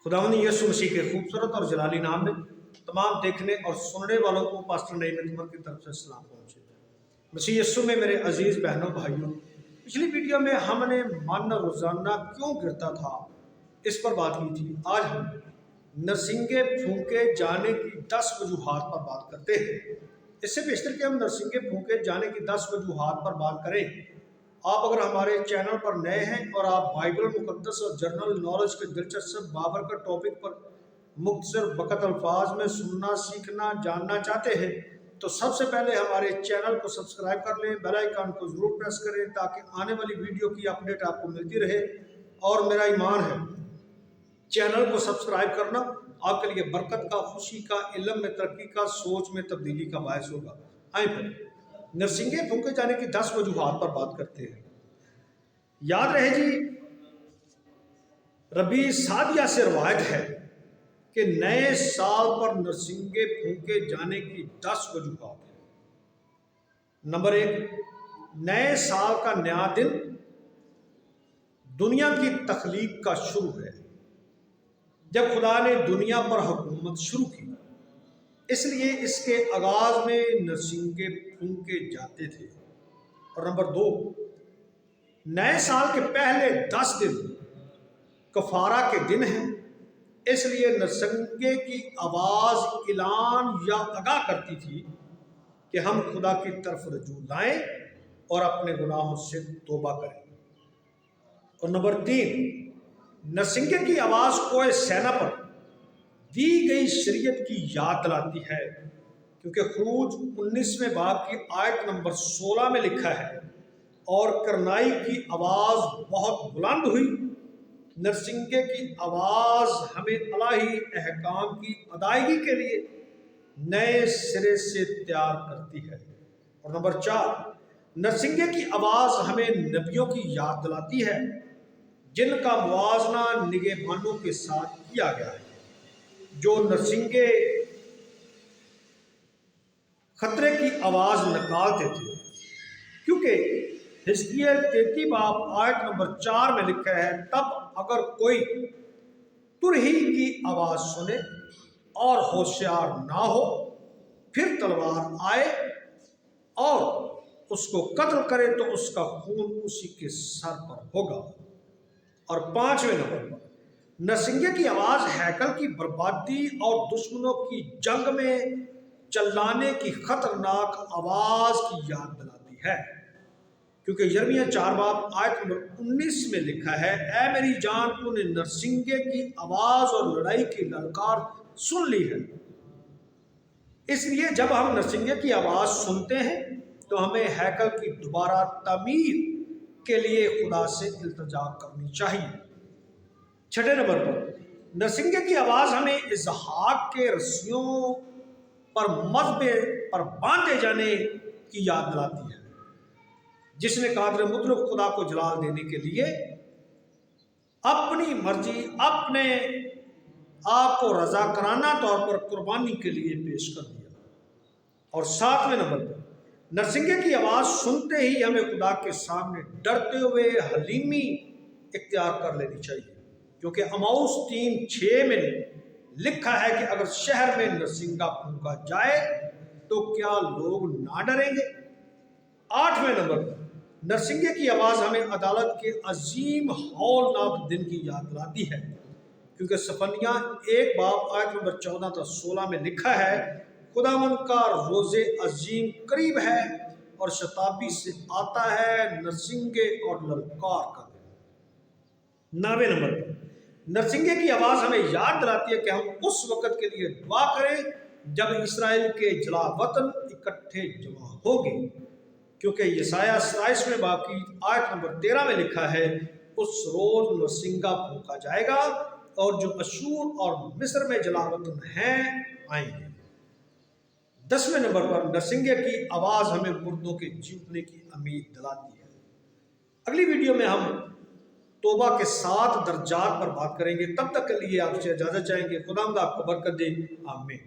खुदावंद यीशु मसीह के खूबसूरत और जलाली नाम में तमाम देखने और सुनने वालों को पास्टर नईम उमर की तरफ से सलाम पहुँचे। मसीह यीशु में मेरे अजीज़ बहनों भाइयों, पिछली वीडियो में हमने मन रोज़ाना क्यों गिरता था इस पर बात की थी। आज हम नरसिंगे फूंके जाने की 10 वजूहात पर बात करते हैं। इससे बेहतर कि हम नरसिंगे फूंके जाने की 10 वजूहात पर बात करें, आप अगर हमारे चैनल पर नए हैं और आप बाइबल मुकद्दस और जर्नल नॉलेज के दिलचस्प बाबरकत टॉपिक पर मुख्तसर बकत अल्फाज में सुनना, सीखना, जानना चाहते हैं तो सबसे पहले हमारे चैनल को सब्सक्राइब कर लें, बेल आइकन को ज़रूर प्रेस करें ताकि आने वाली वीडियो की अपडेट आपको मिलती रहे। और मेरा ईमान है चैनल को सब्सक्राइब करना आपके लिए बरकत का, खुशी का, इल्म में तरक्की का, सोच में तब्दीली का बायस होगा। आइए फिर नरसिंगे फूंके जाने की 10 वजूहात पर बात करते हैं। याद रहे जी, रबी सादिया से रवायत है कि नए साल पर नरसिंगे फूंके जाने की 10 वजूहात है। नंबर 1, नए साल का नया दिन दुनिया की तख्लीक का शुरू है। जब खुदा ने दुनिया पर हुकूमत शुरू की, इसलिए इसके आगाज में नरसिंगे फूंके जाते थे। और नंबर 2, नए साल के पहले 10 दिन कफारा के दिन हैं, इसलिए नरसिंगे की आवाज ऐलान या आगाह करती थी कि हम खुदा की तरफ रजू लाएं और अपने गुनाहों से तौबा करें। और नंबर 3, नरसिंगे की आवाज कोई सेना पर दी गई शरीयत की याद दिलाती है, क्योंकि खुरूज 19वें बाब की आयत नंबर 16 में लिखा है, और करनाई की आवाज़ बहुत बुलंद हुई। नरसिंगे की आवाज़ हमें इलाही अहकाम की अदायगी के लिए नए सिरे से तैयार करती है। और नंबर 4, नरसिंगे की आवाज़ हमें नबियों की याद दिलाती है जिनका मुआवजा निगहबानों के साथ किया गया है, जो नरसिंगे खतरे की आवाज निकालते थे। क्योंकि हिजकिय्याह 33 बाब आयत नंबर 4 में लिखा है, तब अगर कोई तुरही की आवाज सुने और होशियार ना हो, फिर तलवार आए और उसको कत्ल करे तो उसका खून उसी के सर पर होगा। और 5वें नंबर पर नरसिंगे की आवाज हैकल की बर्बादी और दुश्मनों की जंग में चिल्लाने की खतरनाक आवाज की याद दिलाती है, क्योंकि यिर्मयाह 4 बाब आयत नंबर 19 में लिखा है, ऐ मेरी जान, तूने नरसिंगे की आवाज और लड़ाई की ललकार सुन ली है। इसलिए जब हम नरसिंगे की आवाज सुनते हैं तो हमें हैकल की दोबारा तामीर के लिए खुदा से इल्तिजा करनी चाहिए। 6ठे नंबर पर नरसिंगे की आवाज़ हमें इज़हाक के रस्सियों पर मज़बे पर बांधे जाने की याद दिलाती है, जिसने कादिर मुतलक खुदा को जलाल देने के लिए अपनी मर्जी, अपने आप को रज़ाकाराना तौर पर कुर्बानी के लिए पेश कर दिया। और 7वें नंबर पर नरसिंगे की आवाज़ सुनते ही हमें खुदा के सामने डरते हुए हलीमी इख्तियार कर लेनी चाहिए, क्योंकि अमाउस 3:6 में लिखा है कि अगर शहर में नरसिंगा फूंका जाए तो क्या लोग ना डरेंगे। 8वें नंबर पर नरसिंगे की आवाज़ हमें अदालत के अजीम हौलनाक दिन की याद दिलाती है, क्योंकि सफनिया 1 बाब आयत नंबर 14 तक 16 में लिखा है, खुदावन का रोज़े अजीम करीब है और शताबी से आता है नरसिंगे और ललकार का दिन। 9वें नंबर पर नरसिंगे की आवाज़ हमें याद दिलाती है कि हम उस वक़्त के लिए दुआ करें जब इस्राएल के जलावतन इकट्ठे जमा होंगे, क्योंकि यशायाह 27वें बाब की आयत नंबर 13 में लिखा है, उस रोज़ नरसिंगा फूंका जाएगा और जो अशूर और मिस्र में जलावतन हैं आएंगे। 10वें नंबर पर नरसिंगे की आवाज़ हमें मुर्दों के जीतने की उम्मीद दिलाती है। अगली वीडियो में हम तौबा के 7 दर्जात पर बात करेंगे। तब तक के लिए आपसे इजाज़त चाहेंगे। खुदा आपको बरकत दे। आमीन।